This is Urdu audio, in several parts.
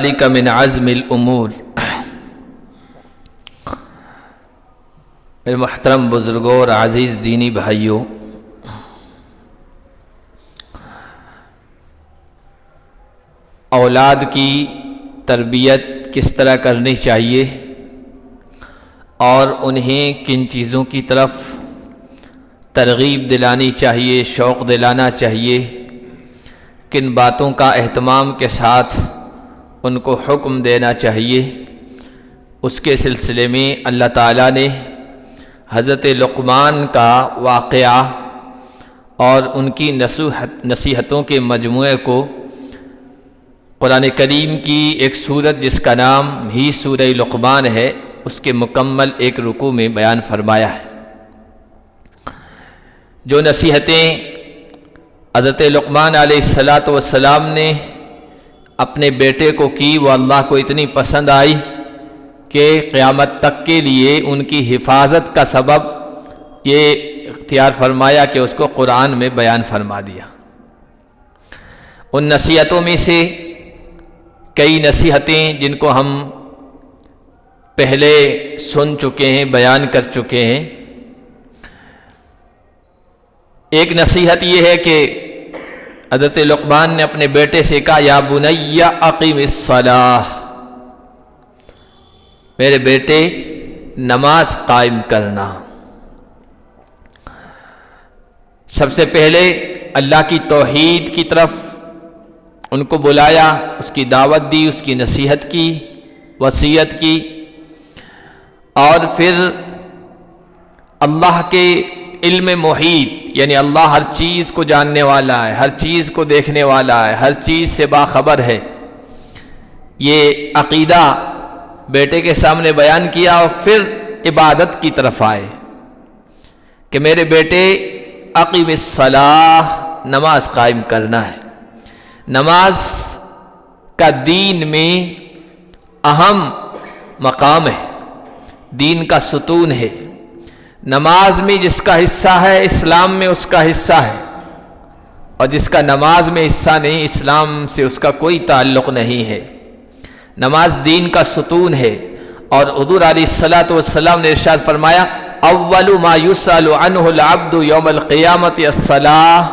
ذلك من عزم الامور۔ میرے محترم بزرگوں اور عزیز دینی بھائیوں، اولاد کی تربیت کس طرح کرنی چاہیے اور انہیں کن چیزوں کی طرف ترغیب دلانی چاہیے، شوق دلانا چاہیے، کن باتوں کا اہتمام کے ساتھ ان کو حکم دینا چاہیے، اس کے سلسلے میں اللہ تعالیٰ نے حضرت لقمان کا واقعہ اور ان کی نصیحتوں کے مجموعے کو قرآن کریم کی ایک سورت جس کا نام ہی سورہ لقمان ہے، اس کے مکمل ایک رکوع میں بیان فرمایا ہے۔ جو نصیحتیں حضرت لقمان علیہ السلام نے اپنے بیٹے کو کی، وہ اللہ کو اتنی پسند آئی کہ قیامت تک کے لیے ان کی حفاظت کا سبب یہ اختیار فرمایا کہ اس کو قرآن میں بیان فرما دیا۔ ان نصیحتوں میں سے کئی نصیحتیں جن کو ہم پہلے سن چکے ہیں، بیان کر چکے ہیں۔ ایک نصیحت یہ ہے کہ حضرت لقمان نے اپنے بیٹے سے کہا، یا بنی اقیم الصلاۃ، میرے بیٹے نماز قائم کرنا۔ سب سے پہلے اللہ کی توحید کی طرف ان کو بلایا، اس کی دعوت دی، اس کی نصیحت کی، وصیت کی، اور پھر اللہ کے علم محیط، یعنی اللہ ہر چیز کو جاننے والا ہے، ہر چیز کو دیکھنے والا ہے، ہر چیز سے باخبر ہے، یہ عقیدہ بیٹے کے سامنے بیان کیا، اور پھر عبادت کی طرف آئے کہ میرے بیٹے اقیم الصلاۃ، نماز قائم کرنا ہے۔ نماز کا دین میں اہم مقام ہے، دین کا ستون ہے۔ نماز میں جس کا حصہ ہے، اسلام میں اس کا حصہ ہے، اور جس کا نماز میں حصہ نہیں، اسلام سے اس کا کوئی تعلق نہیں ہے۔ نماز دین کا ستون ہے، اور حضور علیہ السلام نے ارشاد فرمایا، اول ما یسأل عنہ العبد یوم القیامت الصلاۃ،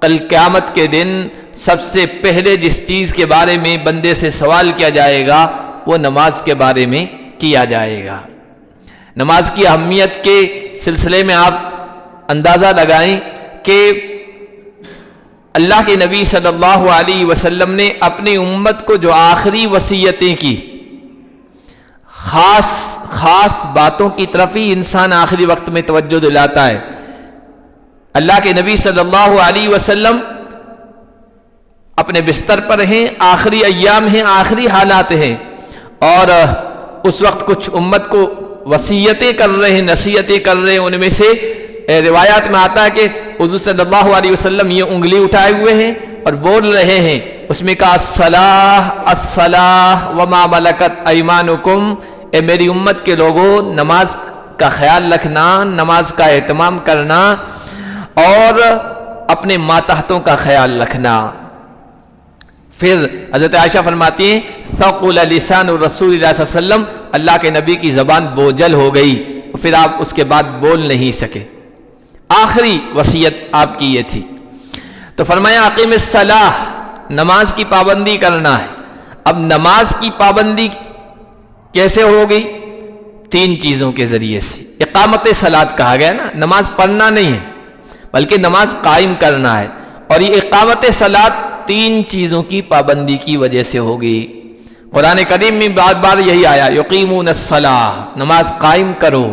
کل قیامت کے دن سب سے پہلے جس چیز کے بارے میں بندے سے سوال کیا جائے گا وہ نماز کے بارے میں کیا جائے گا۔ نماز کی اہمیت کے سلسلے میں آپ اندازہ لگائیں کہ اللہ کے نبی صلی اللہ علیہ وسلم نے اپنی امت کو جو آخری وصیتیں کی، خاص باتوں کی طرف ہی انسان آخری وقت میں توجہ دلاتا ہے۔ اللہ کے نبی صلی اللہ علیہ وسلم اپنے بستر پر ہیں، آخری ایام ہیں، آخری حالات ہیں، اور اس وقت کچھ امت کو وصیتیں کر رہے ہیں، نصیحتیں کر رہے ہیں۔ ان میں سے روایات میں آتا ہے کہ حضور صلی اللہ علیہ وسلم یہ انگلی اٹھائے ہوئے ہیں اور بول رہے ہیں، اس میں کہا الصلاۃ الصلاۃ وما ملکت ایمانکم، اے میری امت کے لوگوں، نماز کا خیال رکھنا، نماز کا اہتمام کرنا، اور اپنے ماتحتوں کا خیال رکھنا۔ پھر حضرت عائشہ فرماتی ہیں، ثقل لسان رسول اللہ صلی اللہ علیہ وسلم، اللہ کے نبی کی زبان بوجھل ہو گئی، پھر آپ اس کے بعد بول نہیں سکے۔ آخری وصیت آپ کی یہ تھی۔ تو فرمایا اقیم الصلاۃ، نماز کی پابندی کرنا ہے۔ اب نماز کی پابندی کیسے ہو گئی؟ تین چیزوں کے ذریعے سے۔ اقامت صلاۃ کہا گیا نا، نماز پڑھنا نہیں ہے بلکہ نماز قائم کرنا ہے، اور یہ اقامت صلاۃ تین چیزوں کی پابندی کی وجہ سے ہوگی۔ قرآن کریم میں بار بار یہی آیا، یقیمون الصلاۃ، نماز قائم کرو۔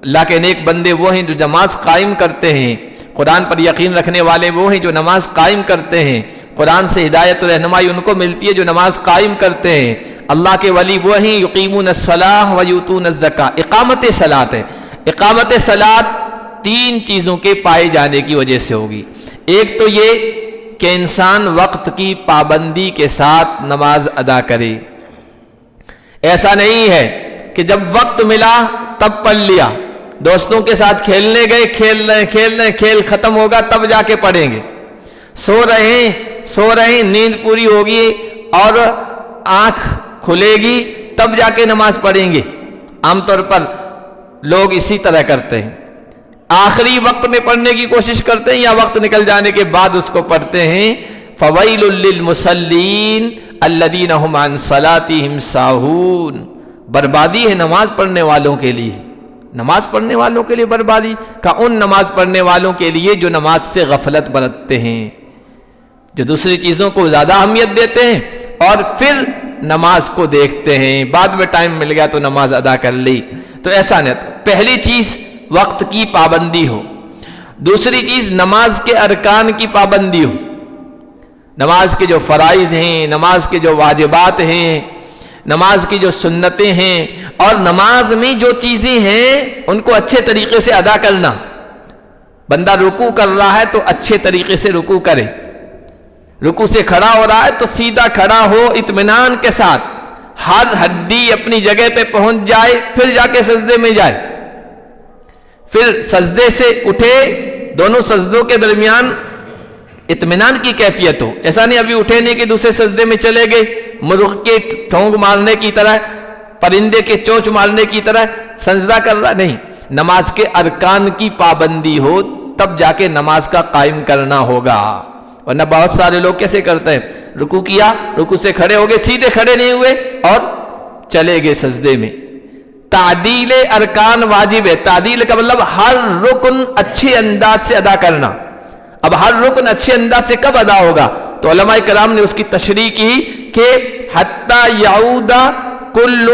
اللہ کے نیک بندے وہ ہیں جو نماز قائم کرتے ہیں، قرآن پر یقین رکھنے والے وہ ہیں جو نماز قائم کرتے ہیں، قرآن سے ہدایت و رہنمائی ان کو ملتی ہے جو نماز قائم کرتے ہیں۔ اللہ کے ولی وہ ہیں، یقیمون الصلاۃ ویؤتون الزکاۃ، اقامت صلاۃ ہے۔ اقامت صلاۃ تین چیزوں کے پائے جانے کی وجہ سے ہوگی۔ ایک تو یہ کہ انسان وقت کی پابندی کے ساتھ نماز ادا کرے۔ ایسا نہیں ہے کہ جب وقت ملا تب پڑھ لیا، دوستوں کے ساتھ کھیلنے گئے، کھیل رہے، کھیل ختم ہوگا تب جا کے پڑھیں گے۔ سو رہے ہیں، نیند پوری ہوگی اور آنکھ کھلے گی تب جا کے نماز پڑھیں گے. عام طور پر لوگ اسی طرح کرتے ہیں, آخری وقت میں پڑھنے کی کوشش کرتے ہیں یا وقت نکل جانے کے بعد اس کو پڑھتے ہیں. فویل للمصلین الذین هم عن صلاتهم ساہون. بربادی ہے نماز پڑھنے والوں کے لیے, نماز پڑھنے والوں کے لیے بربادی کا ان نماز پڑھنے والوں کے لیے جو نماز سے غفلت برتتے ہیں, جو دوسری چیزوں کو زیادہ اہمیت دیتے ہیں اور پھر نماز کو دیکھتے ہیں, بعد میں ٹائم مل گیا تو نماز ادا کر لی. تو ایسا نہیں. پہلی چیز وقت کی پابندی ہو, دوسری چیز نماز کے ارکان کی پابندی ہو, نماز کے جو فرائض ہیں, نماز کے جو واجبات ہیں, نماز کی جو سنتیں ہیں, اور نماز میں جو چیزیں ہیں ان کو اچھے طریقے سے ادا کرنا. بندہ رکوع کر رہا ہے تو اچھے طریقے سے رکوع کرے, رکوع سے کھڑا ہو رہا ہے تو سیدھا کھڑا ہو اطمینان کے ساتھ, ہر ہڈی اپنی جگہ پہ پہنچ جائے, پھر جا کے سجدے میں جائے, پھر سجدے سے اٹھے, دونوں سجدوں کے درمیان اطمینان کی کیفیت ہو. ایسا نہیں ابھی اٹھے نہیں کہ دوسرے سجدے میں چلے گئے, مرغ کے ٹھونگ مارنے کی طرح, پرندے کے چونچ مارنے کی طرح سجدہ کر رہا. نہیں, نماز کے ارکان کی پابندی ہو تب جا کے نماز کا قائم کرنا ہوگا. ورنہ بہت سارے لوگ کیسے کرتے ہیں, رکوع کیا, رکوع سے کھڑے ہو گئے, سیدھے کھڑے نہیں ہوئے اور چلے گئے سجدے میں. تعدیل ارکان واجب ہے. تعدیل کا مطلب ہر رکن اچھے انداز سے ادا کرنا. اب ہر رکن اچھے انداز سے کب ادا ہوگا؟ تو علماء کرام نے اس کی تشریح کی کہ حتی یعود کل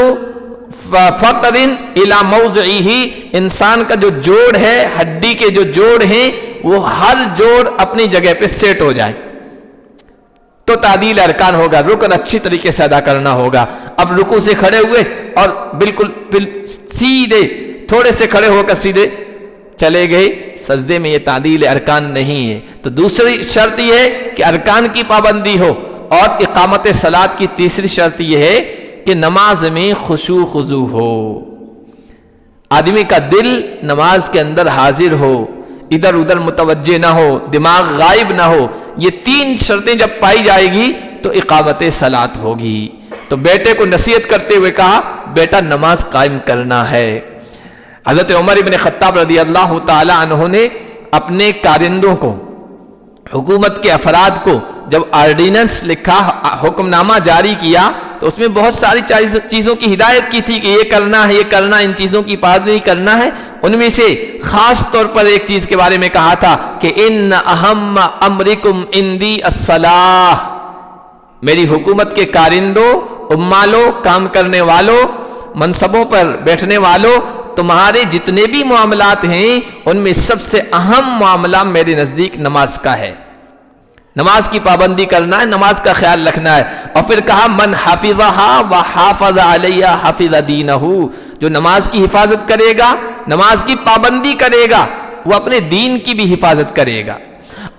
فقر الی موضعہ, انسان کا جو جوڑ ہے, ہڈی کے جو جوڑ ہیں, وہ ہر جوڑ اپنی جگہ پہ سیٹ ہو جائے تو تعدیل ارکان ہوگا, رکن اچھی طریقے سے ادا کرنا ہوگا. اب رکوع سے کھڑے ہوئے اور بالکل سیدھے تھوڑے سے کھڑے ہو کر سیدھے چلے گئے سجدے میں, یہ تعدیل ارکان نہیں ہے. تو دوسری شرط یہ ہے کہ ارکان کی پابندی ہو, اور اقامت صلاۃ کی تیسری شرط یہ ہے کہ نماز میں خشوع خضوع ہو, آدمی کا دل نماز کے اندر حاضر ہو, ادھر ادھر متوجہ نہ ہو, دماغ غائب نہ ہو. یہ تین شرطیں جب پائی جائے گی تو اقامت صلاۃ ہوگی. تو بیٹے کو نصیحت کرتے ہوئے کہا, بیٹا نماز قائم کرنا ہے. حضرت عمر بن خطاب رضی اللہ تعالی عنہ نے اپنے کارندوں کو, حکومت کے افراد کو جب آرڈیننس لکھا, حکم نامہ جاری کیا, تو اس میں بہت ساری چیزوں کی ہدایت کی تھی کہ یہ کرنا ہے, یہ کرنا, ان چیزوں کی پابندی کرنا ہے. ان میں سے خاص طور پر ایک چیز کے بارے میں کہا تھا کہ ان اہم امرکم عندی الصلاۃ. میری حکومت کے کارندوں, عمالوں, کام کرنے والوں, منصبوں پر بیٹھنے والوں, تمہارے جتنے بھی معاملات ہیں ان میں سب سے اہم معاملہ میرے نزدیک نماز کا ہے. نماز کی پابندی کرنا ہے, نماز کا خیال رکھنا ہے. اور پھر کہا من حفظھا وحافظ علیہا حفظ دینہ, جو نماز کی حفاظت کرے گا, نماز کی پابندی کرے گا, وہ اپنے دین کی بھی حفاظت کرے گا.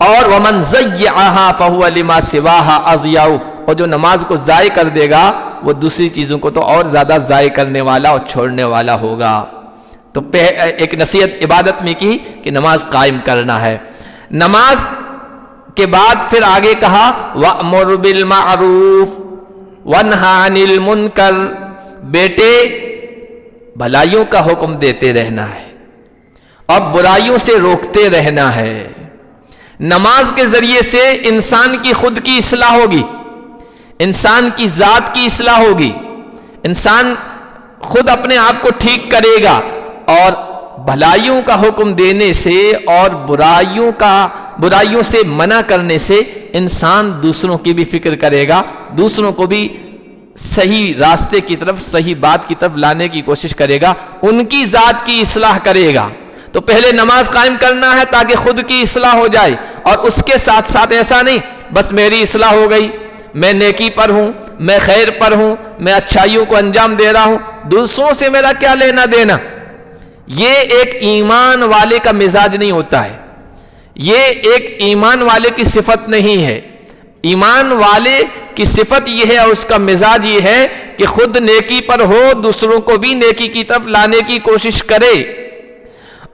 اور ومن ضیعھا فہو لما سواھا اضیع, اور جو نماز کو ضائع کر دے گا وہ دوسری چیزوں کو تو اور زیادہ ضائع کرنے والا اور چھوڑنے والا ہوگا. تو ایک نصیحت عبادت میں کی کہ نماز قائم کرنا ہے. نماز کے بعد پھر آگے کہا وَأْمُرْ بِالْمَعْرُوفِ وَانْهَ عَنِ الْمُنْكَرِ, بیٹے بھلائیوں کا حکم دیتے رہنا ہے اور برائیوں سے روکتے رہنا ہے. نماز کے ذریعے سے انسان کی خود کی اصلاح ہوگی, انسان کی ذات کی اصلاح ہوگی, انسان خود اپنے آپ کو ٹھیک کرے گا, اور بھلائیوں کا حکم دینے سے اور برائیوں سے منع کرنے سے انسان دوسروں کی بھی فکر کرے گا, دوسروں کو بھی صحیح راستے کی طرف, صحیح بات کی طرف لانے کی کوشش کرے گا, ان کی ذات کی اصلاح کرے گا. تو پہلے نماز قائم کرنا ہے تاکہ خود کی اصلاح ہو جائے, اور اس کے ساتھ ساتھ ایسا نہیں بس میری اصلاح ہو گئی, میں نیکی پر ہوں, میں خیر پر ہوں, میں اچھائیوں کو انجام دے رہا ہوں, دوسروں سے میرا کیا لینا دینا. یہ ایک ایمان والے کا مزاج نہیں ہوتا ہے, یہ ایک ایمان والے کی صفت نہیں ہے. ایمان والے کی صفت یہ ہے اور اس کا مزاج یہ ہے کہ خود نیکی پر ہو, دوسروں کو بھی نیکی کی طرف لانے کی کوشش کرے.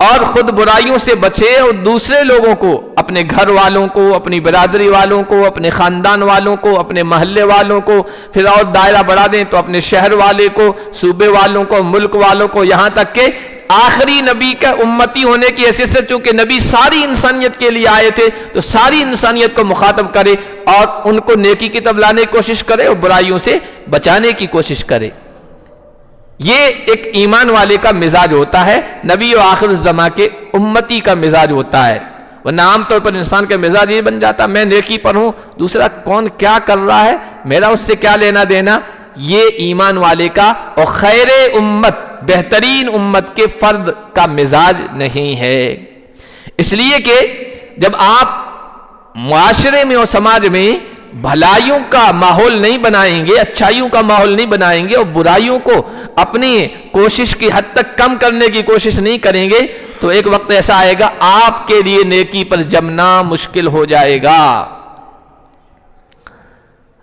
اور خود برائیوں سے بچے اور دوسرے لوگوں کو، اپنے گھر والوں کو، اپنی برادری والوں کو، اپنے خاندان والوں کو، اپنے محلے والوں کو، پھر اور دائرہ بڑھا دیں تو اپنے شہر والے کو، صوبے والوں کو، ملک والوں کو، یہاں تک کہ آخری نبی کا امتی ہونے کی حیثیت سے، چونکہ نبی ساری انسانیت کے لیے آئے تھے تو ساری انسانیت کو مخاطب کرے اور ان کو نیکی کی طرف لانے کی کوشش کرے اور برائیوں سے بچانے کی کوشش کرے۔ یہ ایک ایمان والے کا مزاج ہوتا ہے، نبی و آخر الزماں کے امتی کا مزاج ہوتا ہے۔ ورنہ عام طور پر انسان کا مزاج یہ بن جاتا میں نیکی پر ہوں، دوسرا کون کیا کر رہا ہے، میرا اس سے کیا لینا دینا۔ یہ ایمان والے کا اور خیر امت، بہترین امت کے فرد کا مزاج نہیں ہے۔ اس لیے کہ جب آپ معاشرے میں اور سماج میں بھلائیوں کا ماحول نہیں بنائیں گے، اچھائیوں کا ماحول نہیں بنائیں گے اور برائیوں کو اپنی کوشش کی حد تک کم کرنے کی کوشش نہیں کریں گے تو ایک وقت ایسا آئے گا آپ کے لیے نیکی پر جمنا مشکل ہو جائے گا،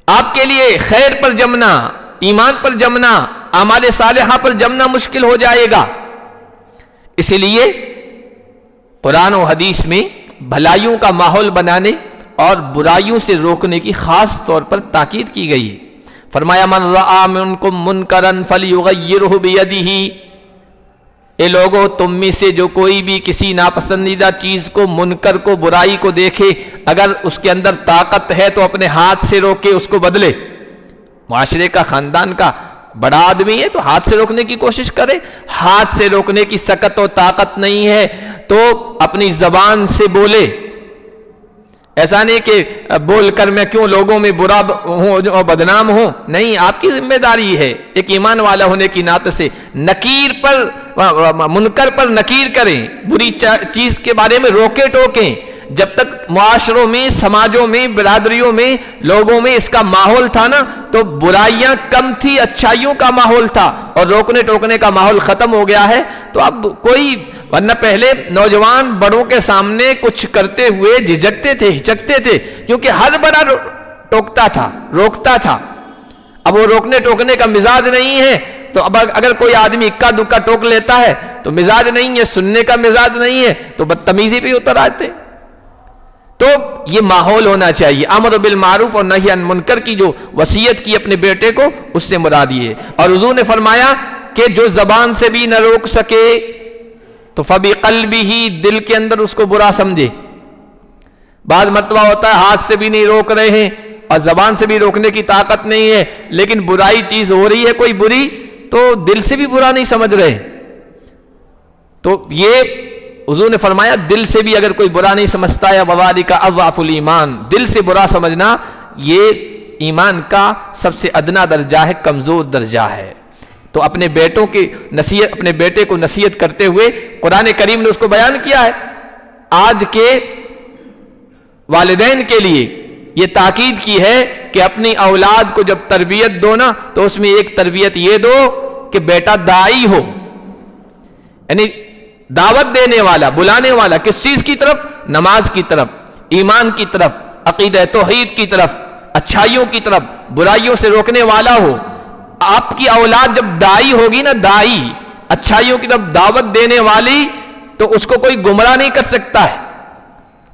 آپ کے لیے خیر پر جمنا، ایمان پر جمنا، اعمال صالحہ پر جمنا مشکل ہو جائے گا۔ اسی لیے قرآن و حدیث میں بھلائیوں کا ماحول بنانے اور برائیوں سے روکنے کی خاص طور پر تاکید کی گئی ہے۔ فرمایا من رآ منکم منکرا فلیغیرہ بیدہ، اے لوگو تم میں سے جو کوئی بھی کسی ناپسندیدہ چیز کو، منکر کو، برائی کو دیکھے، اگر اس کے اندر طاقت ہے تو اپنے ہاتھ سے روکے، اس کو بدلے۔ معاشرے کا، خاندان کا بڑا آدمی ہے تو ہاتھ سے روکنے کی کوشش کرے، ہاتھ سے روکنے کی سکت و طاقت نہیں ہے تو اپنی زبان سے بولے۔ ایسا نہیں کہ بول کر میں کیوں لوگوں میں برا ہوں اور بدنام ہوں، نہیں، آپ کی ذمہ داری ہے ایک ایمان والا ہونے کی ناطے سے نکیر پر، منکر پر نکیر کریں، بری چیز کے بارے میں روکے ٹوکیں۔ جب تک معاشروں میں، سماجوں میں، برادریوں میں، لوگوں میں اس کا ماحول تھا نا تو برائیاں کم تھی، اچھائیوں کا ماحول تھا اور روکنے ٹوکنے کا ماحول ختم ہو گیا ہے۔ تو اب کوئی، ورنہ پہلے نوجوان بڑوں کے سامنے کچھ کرتے ہوئے جھجکتے تھے، ہچکتے تھے، کیونکہ ہر بڑا ٹوکتا تھا، روکتا تھا۔ اب وہ روکنے ٹوکنے کا مزاج نہیں ہے تو اب اگر کوئی آدمی اکا دکا ٹوک لیتا ہے تو مزاج نہیں ہے، سننے کا مزاج نہیں ہے تو بدتمیزی پہ اتر آتے۔ تو یہ ماحول ہونا چاہیے، امر بالمعروف اور نہی عن منکر کی جو وصیت کی اپنے بیٹے کو، اس سے مراد یہ ہے۔ اور حضور نے فرمایا کہ جو زبان سے بھی نہ روک سکے تو فَبِقَلْبِهِ، دل کے اندر اس کو برا سمجھے۔ بعض مرتبہ ہوتا ہے ہاتھ سے بھی نہیں روک رہے ہیں اور زبان سے بھی روکنے کی طاقت نہیں ہے، لیکن برائی چیز ہو رہی ہے کوئی بری تو دل سے بھی برا نہیں سمجھ رہے۔ تو یہ حضور نے فرمایا دل سے بھی اگر کوئی برا نہیں سمجھتا ہے وَذَلِكَ أَضْعَفُ الْإِيمَانِ، دل سے برا سمجھنا یہ ایمان کا سب سے ادنا درجہ ہے، کمزور درجہ ہے۔ تو اپنے بیٹوں کی نصیحت، اپنے بیٹے کو نصیحت کرتے ہوئے قرآن کریم نے اس کو بیان کیا ہے۔ آج کے والدین کے لیے یہ تاکید کی ہے کہ اپنی اولاد کو جب تربیت دو نا تو اس میں ایک تربیت یہ دو کہ بیٹا داعی ہو، یعنی دعوت دینے والا، بلانے والا، کس چیز کی طرف؟ نماز کی طرف، ایمان کی طرف، عقیدہ توحید کی طرف، اچھائیوں کی طرف، برائیوں سے روکنے والا ہو۔ آپ کی اولاد جب داعی ہوگی نا، داعی، اچھائیوں کی طرف دعوت دینے والی، تو اس کو کوئی گمراہ نہیں کر سکتا ہے،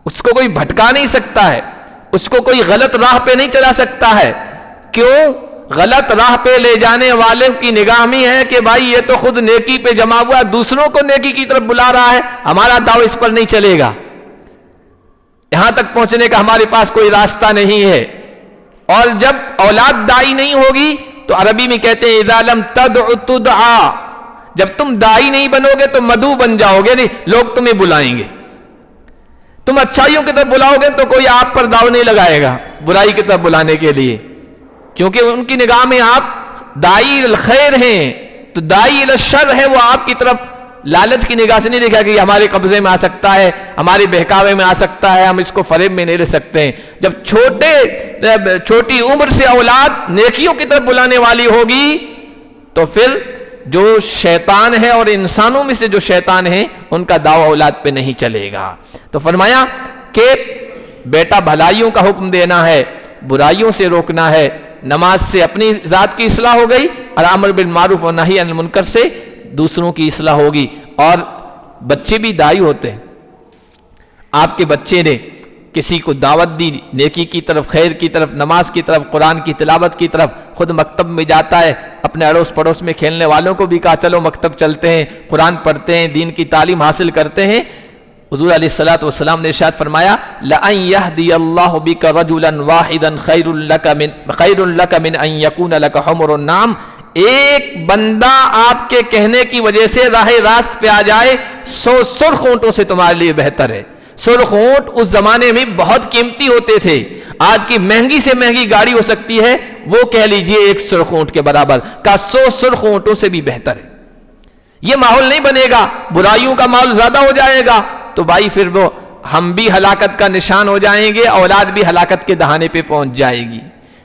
اس کو کوئی بھٹکا نہیں سکتا ہے، اس کو کوئی غلط راہ پہ نہیں چلا سکتا ہے۔ کیوں؟ غلط راہ پہ لے جانے والے کی نگاہ میں ہے کہ بھائی یہ تو خود نیکی پہ جمع ہوا، دوسروں کو نیکی کی طرف بلا رہا ہے، ہمارا داؤ اس پر نہیں چلے گا، یہاں تک پہنچنے کا ہمارے پاس کوئی راستہ نہیں ہے۔ اور جب اولاد داعی نہیں ہوگی تو عربی میں کہتے ہیں اذا لم تدع تدعا، جب تم داعی نہیں بنو گے تو مدعو بن جاؤ گے، نہیں لوگ تمہیں بلائیں گے۔ تم اچھائیوں کی طرف بلاؤ گے تو کوئی آپ پر داؤ نہیں لگائے گا برائی کی طرف بلانے کے لیے، کیونکہ ان کی نگاہ میں آپ داعی الخیر ہیں، تو داعی الشر ہے، وہ آپ کی طرف لالچ کی نگاہ سے نہیں دیکھا کہ یہ ہمارے قبضے میں آ سکتا ہے، ہمارے بہکاوے میں آ سکتا ہے، ہم اس کو فریب میں نہیں لے سکتے ہیں۔ جب چھوٹی عمر سے اولاد نیکیوں کی طرف بلانے والی ہوگی تو پھر جو شیطان ہے اور انسانوں میں سے جو شیطان ہے ان کا دعویٰ اولاد پہ نہیں چلے گا۔ تو فرمایا کہ بیٹا بھلائیوں کا حکم دینا ہے، برائیوں سے روکنا ہے، نماز سے اپنی ذات کی اصلاح ہو گئی اور امر بالمعروف و نہی عن المنکر سے دوسروں کی اصلاح ہوگی۔ اور بچے بھی دائی ہوتے ہیں. آپ کے بچے نے کسی کو دعوت دی نیکی کی طرف، خیر کی طرف، نماز کی طرف، قرآن کی تلاوت کی طرف، خود مکتب میں جاتا ہے، اپنے اڑوس پڑوس میں کھیلنے والوں کو بھی کہا چلو مکتب چلتے ہیں، قرآن پڑھتے ہیں، دین کی تعلیم حاصل کرتے ہیں. حضور علیہ الصلوۃ والسلام نے ارشاد فرمایا لَأَن يَهْدِيَ اللَّهُ بِكَ رَجُلًا وَاحِدًا خَيْرٌ لَكَ مِنْ أَن يَكُونَ لَكَ حُمُرُ النَّعَمِ. ایک بندہ آپ کے کہنے کی وجہ سے راہ راست پہ آ جائے 100 سرخ اونٹوں سے تمہارے لیے بہتر ہے. سرخ اونٹ اس زمانے میں بہت قیمتی ہوتے تھے. آج کی مہنگی سے مہنگی گاڑی ہو سکتی ہے، وہ کہہ لیجئے ایک سرخ اونٹ کے برابر کا 100 سرخ اونٹوں سے بھی بہتر ہے. یہ ماحول نہیں بنے گا، برائیوں کا ماحول زیادہ ہو جائے گا تو بھائی پھر وہ ہم بھی ہلاکت کا نشان ہو جائیں گے، اولاد بھی ہلاکت کے دہانے پہ پہنچ جائے گی.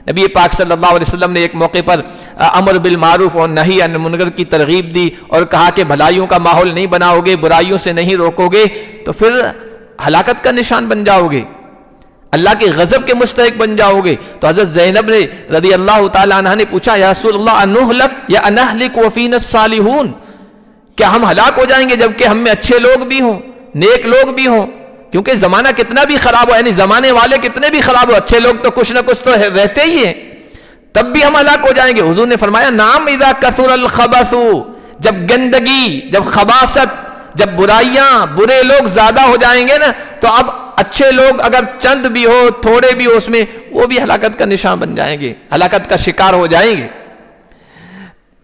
نبی پاک صلی اللہ علیہ وسلم نے ایک موقع پر امر بالمعروف اور نہی عن المنکر کی ترغیب دی اور کہا کہ بھلائیوں کا ماحول نہیں بناؤ گے، برائیوں سے نہیں روکو گے تو پھر ہلاکت کا نشان بن جاؤ گے، اللہ کے غضب کے مستحق بن جاؤ گے. تو حضرت زینب نے رضی اللہ تعالی عنہ نے پوچھا یا رسول اللہ انہلک یا انہلک وفینا الصالحون، کیا ہم ہلاک ہو جائیں گے جبکہ ہم میں اچھے لوگ بھی ہوں، نیک لوگ بھی ہوں؟ کیونکہ زمانہ کتنا بھی خراب ہو، یعنی زمانے والے کتنے بھی خراب ہو، اچھے لوگ تو کچھ نہ کچھ تو رہتے ہی ہیں، تب بھی ہم ہلاک ہو جائیں گے. حضور نے فرمایا نعم اذا کثر الخبث، جب گندگی، جب خباثت، جب برائیاں، برے لوگ زیادہ ہو جائیں گے نا تو اب اچھے لوگ اگر چند بھی ہو، تھوڑے بھی ہو اس میں، وہ بھی ہلاکت کا نشان بن جائیں گے، ہلاکت کا شکار ہو جائیں گے.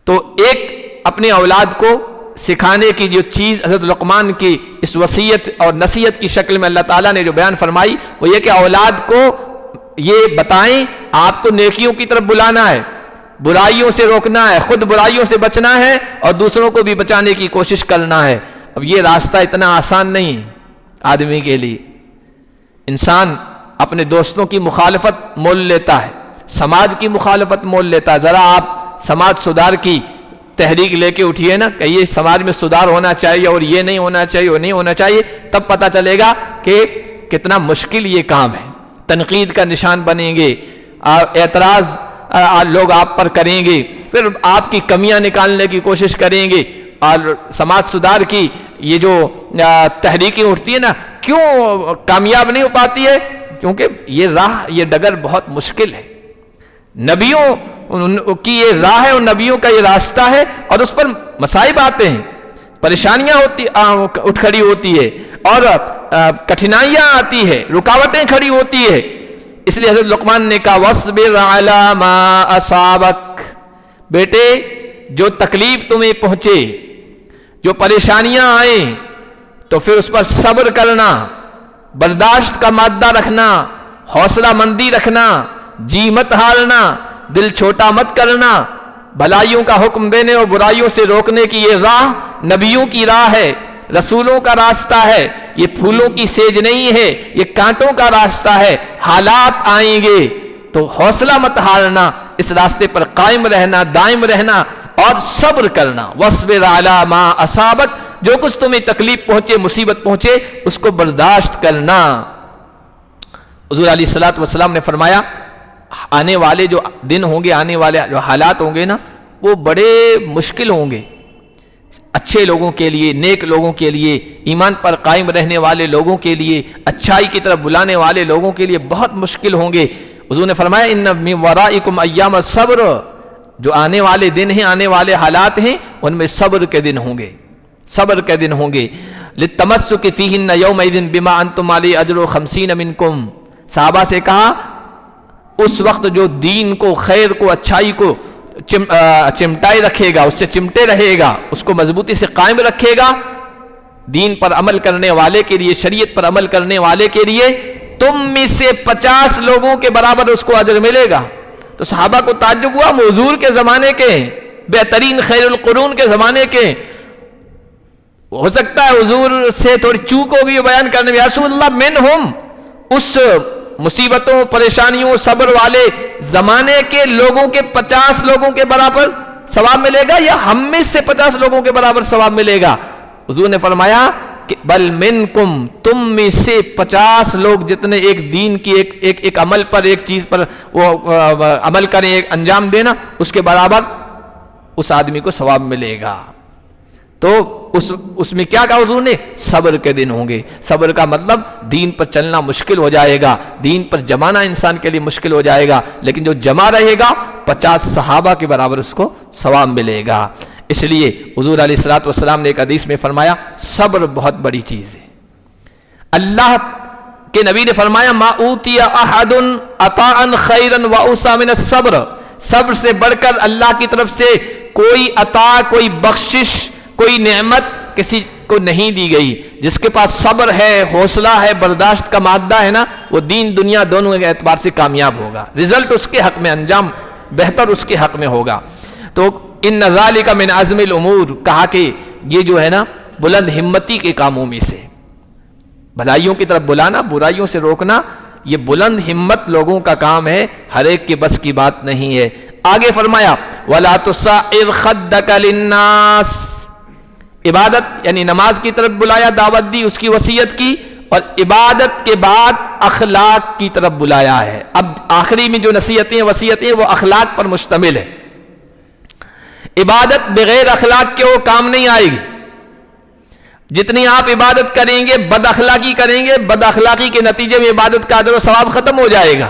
تو ایک اپنے اولاد کو سکھانے کی جو چیز حضرت لقمان کی اس وصیت اور نصیحت کی شکل میں اللہ تعالیٰ نے جو بیان فرمائی وہ یہ کہ اولاد کو یہ بتائیں آپ کو نیکیوں کی طرف بلانا ہے، برائیوں سے روکنا ہے، خود برائیوں سے بچنا ہے اور دوسروں کو بھی بچانے کی کوشش کرنا ہے. اب یہ راستہ اتنا آسان نہیں ہے آدمی کے لیے. انسان اپنے دوستوں کی مخالفت مول لیتا ہے، سماج کی مخالفت مول لیتا ہے. ذرا آپ سماج سدھار کی تحریک لے کے اٹھیے نا کہ یہ سماج میں سدھار ہونا چاہیے اور یہ نہیں ہونا چاہیے، وہ نہیں ہونا چاہیے، تب پتہ چلے گا کہ کتنا مشکل یہ کام ہے. تنقید کا نشان بنیں گے، اعتراض لوگ آپ پر کریں گے، پھر آپ کی کمیاں نکالنے کی کوشش کریں گے. اور سماج سدھار کی یہ جو تحریکیں اٹھتی ہیں نا، کیوں کامیاب نہیں ہو پاتی ہے؟ کیونکہ یہ راہ، یہ ڈگر بہت مشکل ہے. نبیوں کی یہ راہ ہے اور نبیوں کا یہ راستہ ہے اور اس پر مصائب آتے ہیں، پریشانیاں اٹھ کھڑی ہوتی ہے اور کٹھنائیاں آتی ہے، رکاوٹیں کھڑی ہوتی ہے. اس لیے حضرت لقمان نے کہا وَاصْبِرْ عَلَى مَا أَصَابَكَ، بیٹے جو تکلیف تمہیں پہنچے، جو پریشانیاں آئیں تو پھر اس پر صبر کرنا، برداشت کا مادہ رکھنا، حوصلہ مندی رکھنا، جی مت ہارنا، دل چھوٹا مت کرنا. بھلائیوں کا حکم دینے اور برائیوں سے روکنے کی یہ راہ نبیوں کی راہ ہے، رسولوں کا راستہ ہے. یہ پھولوں کی سیج نہیں ہے، یہ کانٹوں کا راستہ ہے. حالات آئیں گے تو حوصلہ مت ہارنا، اس راستے پر قائم رہنا، دائم رہنا اور صبر کرنا. وَاصْبِرْ عَلَى مَا أَصَابَكَ، جو کچھ تمہیں تکلیف پہنچے، مصیبت پہنچے، اس کو برداشت کرنا. حضور علیہ الصلوۃ والسلام نے فرمایا آنے والے جو دن ہوں گے، آنے والے جو حالات ہوں گے نا، وہ بڑے مشکل ہوں گے اچھے لوگوں کے لیے، نیک لوگوں کے لیے، ایمان پر قائم رہنے والے لوگوں کے لیے، اچھائی کی طرف بلانے والے لوگوں کے لیے بہت مشکل ہوں گے. حضور نے فرمایا ان من ورائکم ایام الصبر، جو آنے والے دن ہیں، آنے والے حالات ہیں، ان میں صبر کے دن ہوں گے، صبر کے دن ہوں گے. للتمسک فیہن یومئذ بما انتم علیہ اجر 50 منکم. صحابہ سے کہا اس وقت جو دین کو، خیر کو، اچھائی کو چمٹائے رکھے گا، اس سے چمٹے رہے گا، اس کو مضبوطی سے قائم رکھے گا، دین پر عمل کرنے والے کے لیے، شریعت پر عمل کرنے والے کے لیے تم میں سے 50 لوگوں کے برابر اس کو اجر ملے گا. تو صحابہ کو تعجب ہوا، حضور کے زمانے کے، بہترین خیر القرون کے زمانے کے. ہو سکتا ہے حضور سے تھوڑی چوک ہوگی بیان کرنے میں. یا رسول اللہ منہم، اس مصیبتوں، پریشانیوں، صبر والے زمانے کے لوگوں کے 50 لوگوں کے برابر ثواب ملے گا یا ہم میں سے 50 لوگوں کے برابر ثواب ملے گا؟ حضور نے فرمایا کہ بل منکم، تم میں سے 50 لوگ جتنے ایک دین کی ایک عمل پر، ایک چیز پر وہ عمل کریں، ایک انجام دینا، اس کے برابر اس آدمی کو ثواب ملے گا. تو اس میں کیا کہا حضور نے؟ صبر کے دن ہوں گے. صبر کا مطلب دین پر چلنا مشکل ہو جائے گا, دین پر جمانا انسان کے لیے مشکل ہو جائے گا, لیکن جو جمع رہے گا 50 صحابہ کے برابر اس کو ثواب ملے گا. اس لیے حضور علیہ الصلوۃ والسلام نے ایک حدیث میں فرمایا صبر بہت بڑی چیز ہے. اللہ کے نبی نے فرمایا ما اوتی احد عطاء خیرا واوسع من الصبر, صبر سے بڑھ کر اللہ کی طرف سے کوئی عطا, کوئی بخشش, کوئی نعمت کسی کو نہیں دی گئی. جس کے پاس صبر ہے, حوصلہ ہے, برداشت کا مادہ ہے نا, وہ دین دنیا دونوں کے اعتبار سے کامیاب ہوگا. رزلٹ اس کے حق میں, انجام بہتر اس کے حق میں ہوگا. تو ان ذالک من عزم الامور, کہا کہ یہ جو ہے نا بلند ہمتی کے کاموں میں سے, بھلائیوں کی طرف بلانا, برائیوں سے روکنا, یہ بلند ہمت لوگوں کا کام ہے, ہر ایک کے بس کی بات نہیں ہے. آگے فرمایا وَلَا تُصَعِّرْ خَدَّكَ لِلنَّاسِ, عبادت یعنی نماز کی طرف بلایا, دعوت دی, اس کی وصیت کی, اور عبادت کے بعد اخلاق کی طرف بلایا ہے. اب آخری میں جو نصیحتیں وصیتیں وہ اخلاق پر مشتمل ہے. عبادت بغیر اخلاق کے وہ کام نہیں آئے گی. جتنی آپ عبادت کریں گے بد اخلاقی کریں گے, بد اخلاقی کے نتیجے میں عبادت کا اجر و ثواب ختم ہو جائے گا.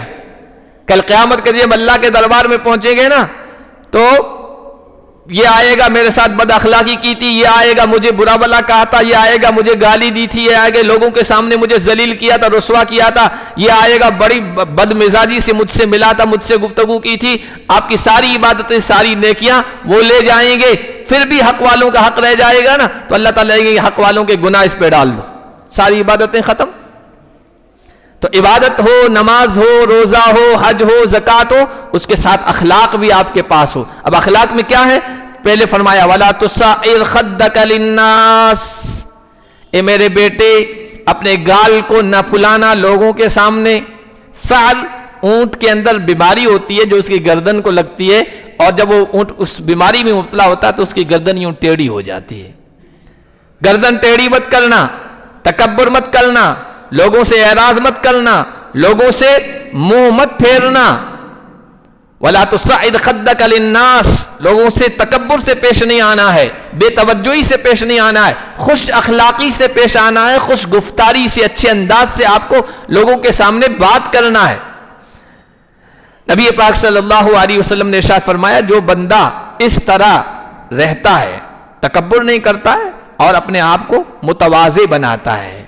کل قیامت کے دن اللہ کے دربار میں پہنچیں گے نا, تو یہ آئے گا میرے ساتھ بد اخلاقی کی تھی, یہ آئے گا مجھے برا بلا کہا تھا, یہ آئے گا مجھے گالی دی تھی, یہ آئے گا لوگوں کے سامنے مجھے ذلیل کیا تھا, رسوا کیا تھا, یہ آئے گا بڑی بد مزاجی سے مجھ سے ملا تھا, مجھ سے گفتگو کی تھی. آپ کی ساری عبادتیں, ساری نیکیاں وہ لے جائیں گے, پھر بھی حق والوں کا حق رہ جائے گا نا, تو اللہ تعالیٰ کہ حق والوں کے گناہ اس پہ ڈال دو, ساری عبادتیں ختم. تو عبادت ہو, نماز ہو, روزہ ہو, حج ہو, زکوٰۃ ہو, اس کے ساتھ اخلاق بھی آپ کے پاس ہو. اب اخلاق میں کیا ہے؟ پہلے فرمایا وَلَا تُصَعِّرْ خَدَّكَ لِلنَّاسِ, اے میرے بیٹے اپنے گال کو نہ پھلانا لوگوں کے سامنے. سعل اونٹ کے اندر بیماری ہوتی ہے جو اس کی گردن کو لگتی ہے, اور جب وہ اونٹ اس بیماری میں مبتلا ہوتا ہے تو اس کی گردن یوں ٹیڑھی ہو جاتی ہے. گردن ٹیڑھی مت کرنا, تکبر مت کرنا, لوگوں سے اعراض مت کرنا, لوگوں سے منہ مت پھیرنا. وَلَا تُصَعِّرْ خَدَّكَ لِلنَّاسِ, لوگوں سے تکبر سے پیش نہیں آنا ہے, بے توجہی سے پیش نہیں آنا ہے, خوش اخلاقی سے پیش آنا ہے, خوش گفتاری سے, اچھے انداز سے آپ کو لوگوں کے سامنے بات کرنا ہے. نبی پاک صلی اللہ علیہ وسلم نے ارشاد فرمایا جو بندہ اس طرح رہتا ہے, تکبر نہیں کرتا ہے اور اپنے آپ کو متواضع بناتا ہے,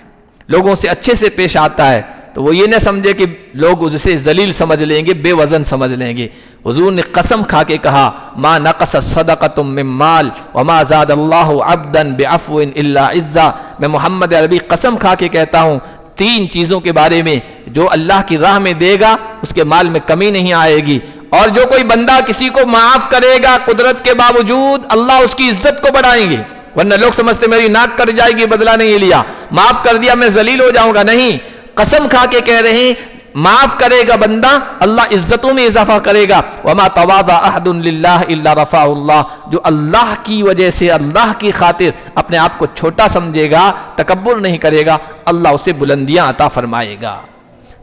لوگوں سے اچھے سے پیش آتا ہے, تو وہ یہ نہ سمجھے کہ لوگ اسے ذلیل سمجھ لیں گے, بے وزن سمجھ لیں گے. حضور نے قسم کھا کے کہا ما نقصت صدقۃ من مال وما زاد اللہ عبدا بعفو الا عزا. میں محمد عربی قسم کھا کے کہتا ہوں, 3 چیزوں کے بارے میں جو اللہ کی راہ میں دے گا اس کے مال میں کمی نہیں آئے گی, اور جو کوئی بندہ کسی کو معاف کرے گا قدرت کے باوجود اللہ اس کی عزت کو بڑھائیں گے. ورنہ لوگ سمجھتے میری ناک کٹ جائے گی, بدلہ نہیں لیا, معاف کر دیا میں ذلیل ہو جاؤں گا. نہیں, قسم کھا کے کہہ رہے ہیں معاف کرے گا بندہ اللہ عزتوں میں اضافہ کرے گا. وما تواضع احد للہ الا رفعہ اللہ, جو اللہ کی وجہ سے, اللہ کی خاطر اپنے آپ کو چھوٹا سمجھے گا, تکبر نہیں کرے گا, اللہ اسے بلندیاں عطا فرمائے گا.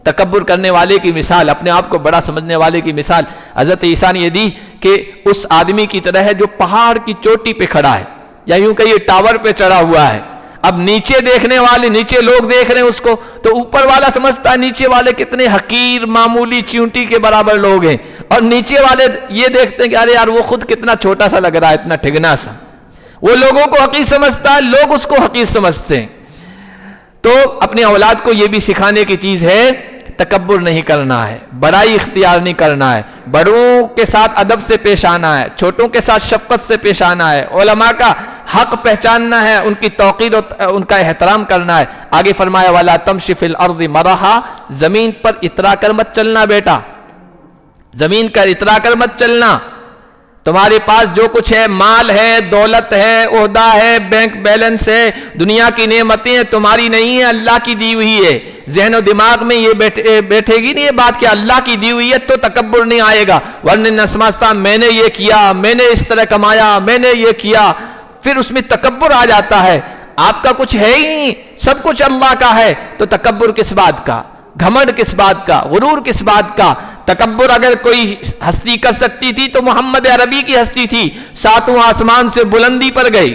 تکبر کرنے والے کی مثال, اپنے آپ کو بڑا سمجھنے والے کی مثال حضرت عیسیٰ نے یہ دی کہ اس آدمی کی طرح ہے جو پہاڑ کی چوٹی پہ کھڑا ہے, یا یوں کہیے ٹاور پہ چڑھا ہوا ہے. اب نیچے دیکھنے والے, نیچے لوگ دیکھ رہے ہیں اس کو, تو اوپر والا سمجھتا ہے نیچے والے کتنے حقیر معمولی چیونٹی کے برابر لوگ ہیں, اور نیچے والے یہ دیکھتے ہیں کہ ارے یار وہ خود کتنا چھوٹا سا لگ رہا ہے, اتنا ٹھگنا سا. وہ لوگوں کو حقیر سمجھتا ہے, لوگ اس کو حقیر سمجھتے ہیں. تو اپنی اولاد کو یہ بھی سکھانے کی چیز ہے, تکبر نہیں کرنا ہے, بڑائی اختیار نہیں کرنا ہے, بڑوں کے ساتھ ادب سے پیش آنا ہے, چھوٹوں کے ساتھ شفقت سے پیش آنا ہے, علماء کا حق پہچاننا ہے, ان کی توقیر ان کا احترام کرنا ہے. آگے فرمایا وَلَا تَمْشِ فِي الْأَرْضِ مَرَحًا, زمین پر اترا کر مت چلنا بیٹا, زمین کا اترا کر مت چلنا. تمہارے پاس جو کچھ ہے, مال ہے, دولت ہے, عہدہ ہے, بینک بیلنس ہے, دنیا کی نعمتیں تمہاری نہیں ہیں, اللہ کی دی ہوئی ہے. ذہن و دماغ میں یہ بیٹھے گی نہیں یہ بات کہ اللہ کی دی ہوئی ہے تو تکبر نہیں آئے گا. ورنہ نہ سمجھتا میں نے یہ کیا, میں نے اس طرح کمایا, میں نے یہ کیا, پھر اس میں تکبر آ جاتا ہے. آپ کا کچھ ہے ہی نہیں, سب کچھ اللہ کا ہے, تو تکبر کس بات کا, گھمنڈ کس بات کا, غرور کس بات کا. تکبر اگر کوئی ہستی کر سکتی تھی تو محمد عربی کی ہستی تھی, 7واں آسمان سے بلندی پر گئی,